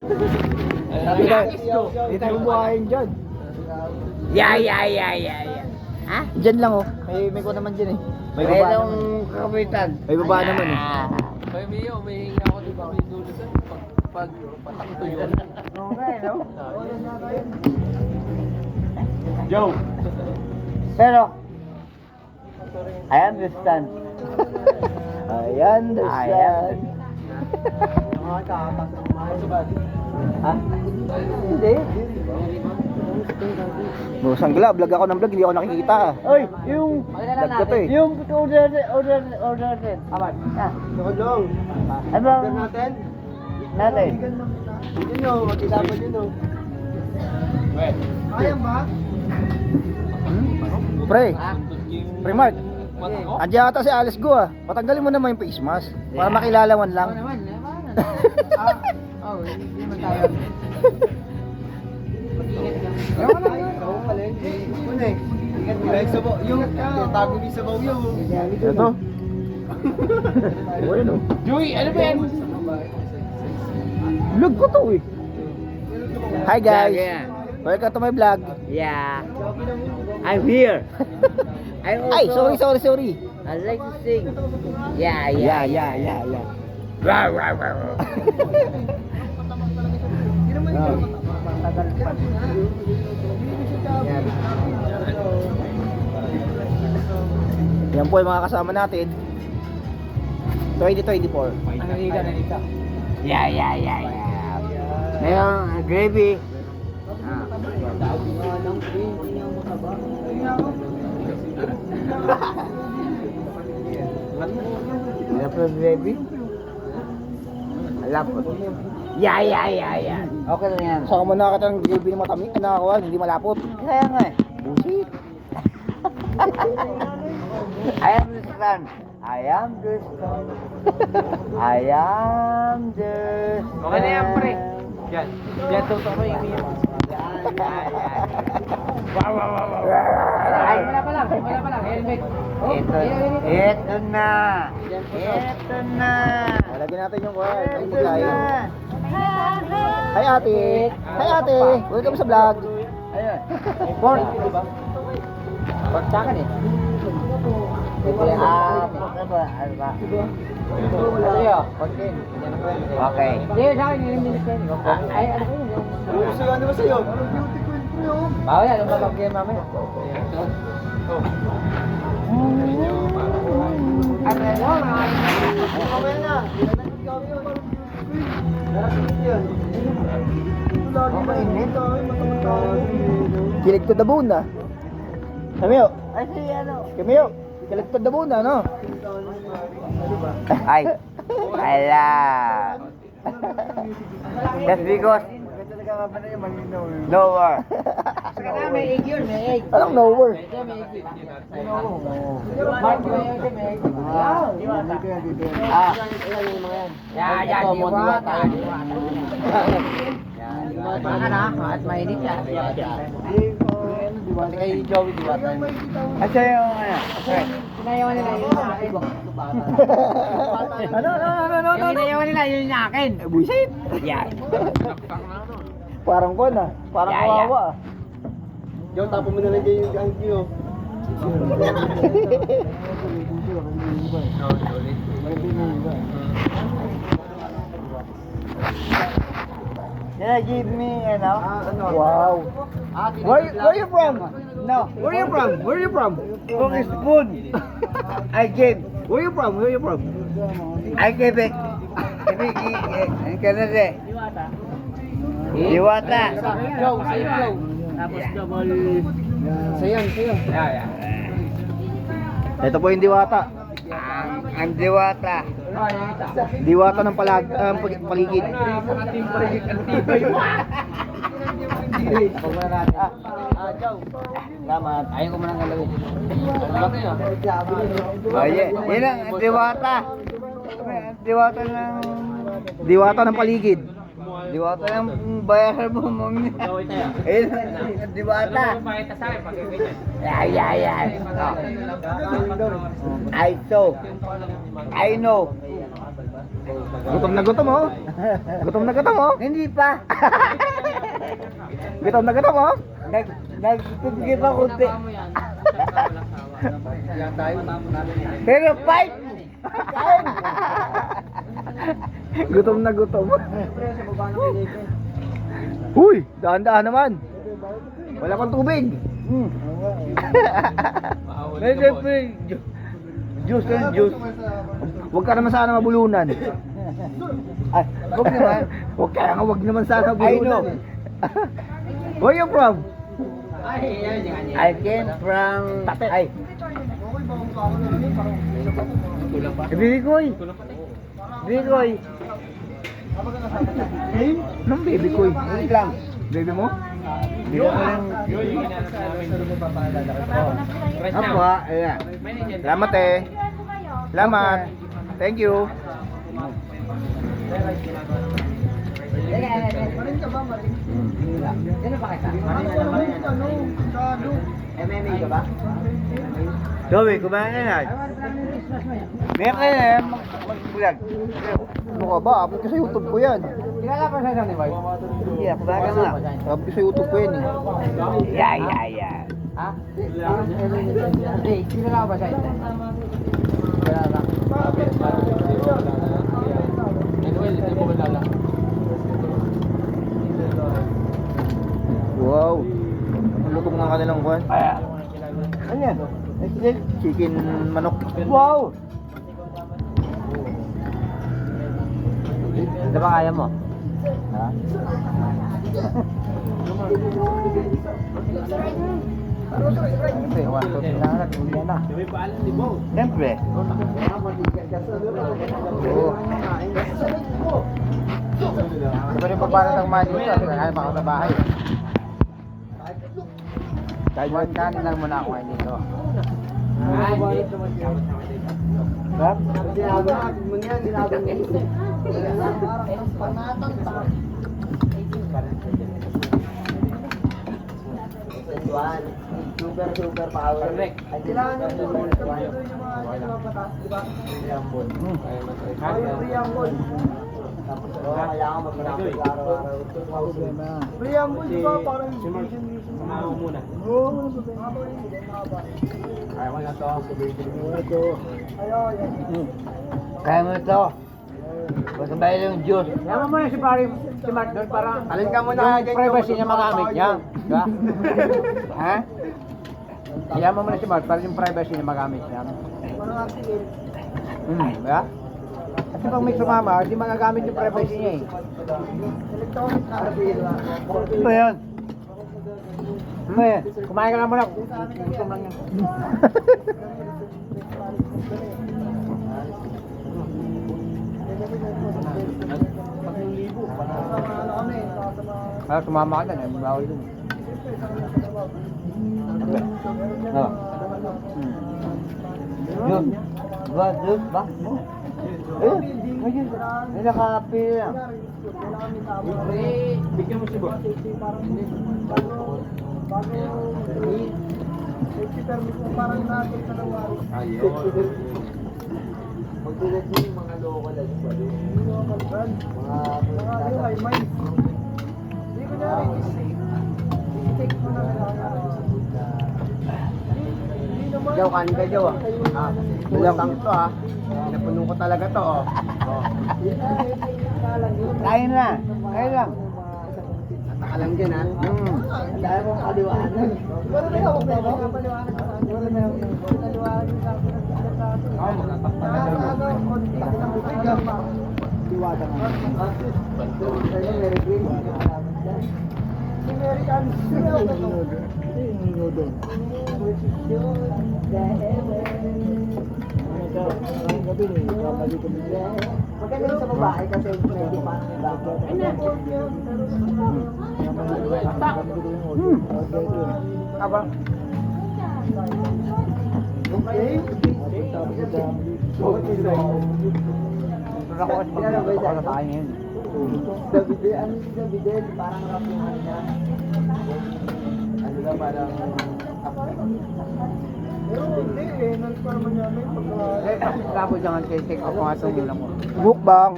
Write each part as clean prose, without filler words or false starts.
Hindi tayo bubuhayin dyan. Yeah. Ha? Dyan lang oh. May ko naman dyan eh. May baba Mayroong naman. kapitan. May baba naman eh. Kaya Mio, may hinga ako dito may dulo doon. Pag patakto yun. Okay, no? Joe. Pero, I understand. I understand. Ha? Hindi. No, sanggla, vlog ako ng vlog, hindi ako nakikita. Oy, yung Vlog ko to eh. yung order natin. Aman. Ah. Tulong. Ano bang natin? natin? Yun o, mag-ilaban yun o. Kaya ba? Pre, Pre Mark, andiyan ata si Alice Go ah. Patanggalin mo naman yung face mask para makilalawan lang. Hindi man tayo. Yung tago ni Sabaw yun. Ito? Ano? Joey, ano ba yan? Vlog ko to eh. Hi guys. Yeah. Welcome to my vlog. Yeah. I'm here. I also, Ay, sorry. I like to sing. Yeah. Wow. Yan po yung mga kasama natin. 2024. Yeah. Mayroong gravy. Mayroong gravy. Lapot. Yeah. Okay lang yan. Saka mo nakakita ng gravy na matamis, nakakuha, hindi malapot. Kaya nga eh. Bullshit. I understand. I am the sun. Okay na yan, pre. Yan. Yan, tutok mo yung Mio. Ay, Wala pa lang. Helmet. Ito na. Lagyan natin yung kuha. Yung Ito pagkain. na. Hi ate. Welcome sa vlog. Ayun. Pork. Pork sa akin eh. Ano ba? Ano yun? Okay. Hindi, sa akin yung minutes. Ay, ano ba yun? Ano ba sa'yo? Bawal yan, ano ba mag-game mamaya? Ano yun? Mamaya na. Kilig to the bone na. Kamiyo. Ay, si ano? Kamiyo. Kilig to the bone na, no? Ay, ala. That's because lower. May egg yun, may egg. Anong lower? Diwata. At mainit siya. Kay Joey Diwata. At siya yung ano? Pinayawan nila yun sa akin. Ano? Yung pinayawan nila yun sa akin. Bullshit. Yan. Parang ko na. Parang Yeah. kawawa ah. Yung tapo mo na lang dyan yung gang nyo. Yeah, give me, ano? Wow. Where you from? No. Where you from? From spoon. I gave. Where you from? I gave it. In Canada. Diwata. Joe. Tapos double. Sayang. Yeah. Ito po yung diwata. Ang Diwata. Diwata ng paligid. Ako muna natin. Joe. Salamat. Ayaw ko manang galawin. Laki ah. Oh, yeah. Yun ang Diwata. Diwata ng... Diwata ng paligid. Diwata ng bayaran mo, mami. Ayun ang Diwata. Pakita sa akin pag ganyan. Yeah. I saw. I know. Gutom na gutom oh. Gutom na gutom oh. Hindi pa. Gutom na gutom oh. Nagpipigil pa kunti. Pero fight! Kain! Gutom na gutom. Uy, daan-daan naman. Wala pang tubig. May siyempre, juice and juice. Huwag ka naman sana mabulunan. Ay, huwag naman. Huwag naman sana I know. mabulunan. Where you from? I came from... Ay. Bikoy. Bikoy. Nung baby ko eh. Wait lang. Baby mo? Bigyan ko lang. Apo, ayan. Salamat eh. Salamat. Thank you. Sino pa kita? MMA ka ba? Joey, kumain ka na. May kaya mag-vlog. Ano ka ba? Upload ko sa YouTube ko yan. Kilala pa sa ni Boy? Hindi, vlog ka na. Upload ko sa YouTube ko yan eh. Yeah. Ha? Hindi, kilala ba sa ito? Kilala. Anyway, hindi mo kilala. Wow. Ang lutong ng kanilang kwan. Ano yan? Chicken manok. Wow! Ito ba kaya mo? Ha? Siyempre, 1, 2, 3 na agad, uwi na. Siyempre. Oo. Ito rin papalat ang money dito kasi kaya pa ako sa bahay. Kahit one kanin lang muna ako ngayon dito. Rap? Super power. Correct. Kailangan nyo po yung mga patas, di ba? Priambon. Tapos kaya ako mag-manapit araw-araw. Priambon, di ba? Parang mission. Muna. Oo, Kaya mo na to. kaya mo ito. Basta ba yung juice? Yaman mo na si Barry, si Mark doon para Alin ka muna yung privacy niya magamit niya. Diba? Ha? Yaman mo na si Mark para yung privacy niya magamit niya. Diba? Kasi pag may sumama, hindi magagamit yung privacy niya eh. Ano ba yan? Ano ba yan? Kumain ka lang muna. Gutom lang yan. Ah, sumama ka na, bawal dun. Oh. Yun. Ba, yun, ba? Ayun, ayun. Ay, nakapi lang. Bigyan mo si Bo. Ayun. Magtulat mo yung mga local as well. Jaw, kanin ka Jaw ah. Bulang ito ah. Pinapuno ko talaga to oh. Kain na. Kain lang. Nataka lang dyan ah. Dahil mong kaliwanag. Pero may hawak na ba? Paliwanag ka sa akin. Pero may hawak na paliwanag sa akin. Diwata nga. Maganda sa babae kasi medyo parang may bago. Aba. Okay. Pero ako kasi pag-ibig ko na tayo ngayon. David, parang rapungan niya. Ano na parang Pero hindi eh, nalpa naman namin pagka... Labo dyan, check ako nga itong ulam mo. Mukbang.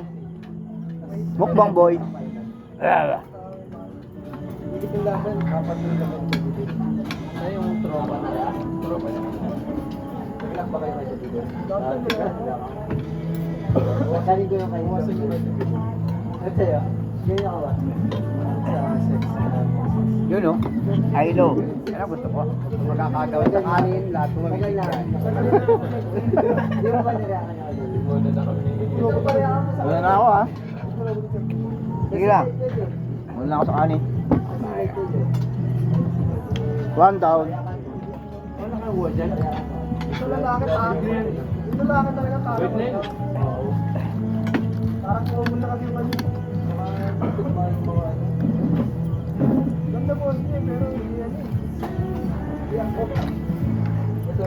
Mukbang boy. Hindi ko laban, kapag yung laban ko dito. Ay, yung tropa na. Tropa na. Ilan ba kayo kayo dito? Wasali ko yung kayo. Wasali ko yung dito. At sa'yo, ganyan ka ba? Yun o. Hilo. Kaya gusto ko. Magkakagawin sa kanin, lahat tumamigay ka. Di mo ba nireakan niya kayo? Wala na kami. Wala na ako ha. Sige lang. Wala na ako sa kanin. One down. Ano ka buwan dyan? Ito lalaki pa. Ito lalaki talaga para. Wait na yun. Parang common na kasi yung kanina. Ganda po niya pero hindi yan eh. Hindi ako. Ito.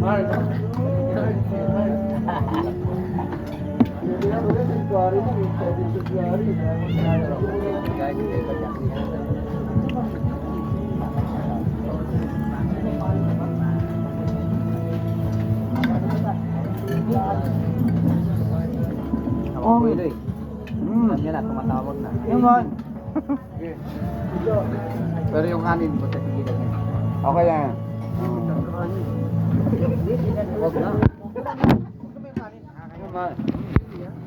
Mark. Ako po ilo eh. Alam niya na, tumatawag na. Naman. Pero yung kanin po sa tigilan niya. Okay lang. Huwag na.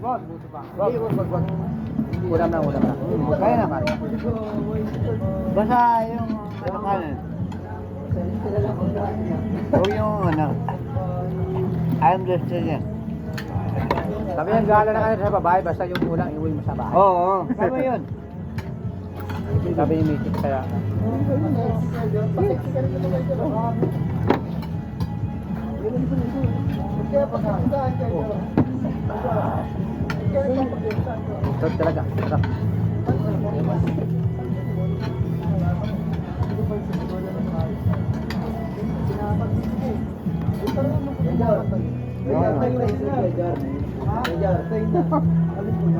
Wag. Ulam na. Kaya na kanin. Basta yung ano kanin. O yung ano. I'm just saying. Sabi yan, gala na kayo sa babae, basta yung ulam, iuwi mo sa bahay. Oo. Tama yun. Sabi ni Mickey, kaya... Ito talaga, sarap.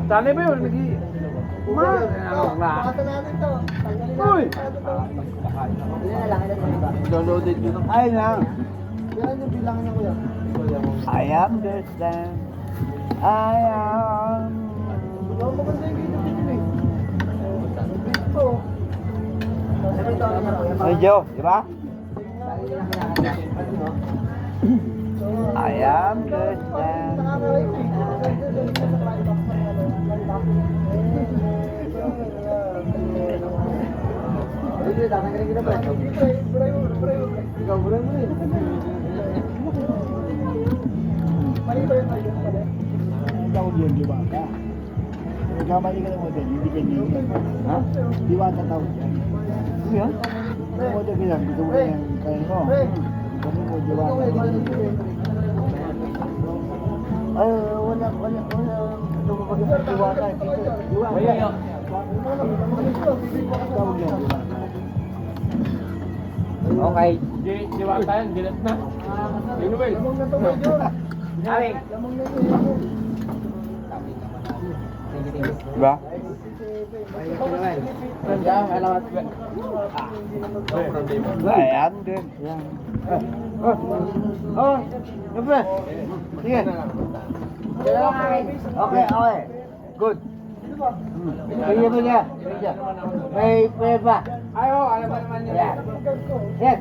Tali ba yun? Uy! Downloaded yun. Ay lang. Yan yung bilangan niya kuya. I am the sun. I am. Wala mo maganda yung video video eh. Ito. Ay, Joe, di ba? I am the sun. Tatanggalin kita ba? Ikaw, buray mo rin. Mali ba yun tayo? Tawag yun, di ba? Nagkamali ka ng model, hindi ka niyo. Ha? Di ba ang tatawag yan? Ano yan? Ang model ka lang, gusto mo na yan kaya mo. Sabi mo, di ba? Ay, wala. Ito mo pag diwata, diwata. Mayayaw. Tawag yan, di ba? Okay. Di ba tayo? Gilat na. Inuwel. Lamang na to, medyo. Aling. Lamang na to, medyo. Di ba? I am the sun. Oh, siyempre. Sige. Okay. Good. Bigyan mo niya. May pweba. Ayo, alam mo naman nila. Yes.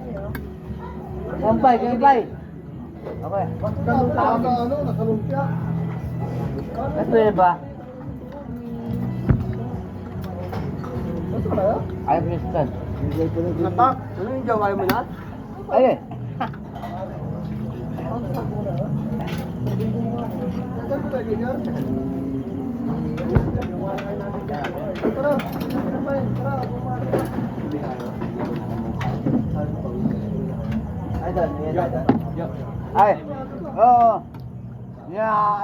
Sampay. Okay. Nakalumpia. May pweba. I understand. Natak? Ano yung jaw? Ayaw mo na? Ayun. Ay. Oh. Yeah.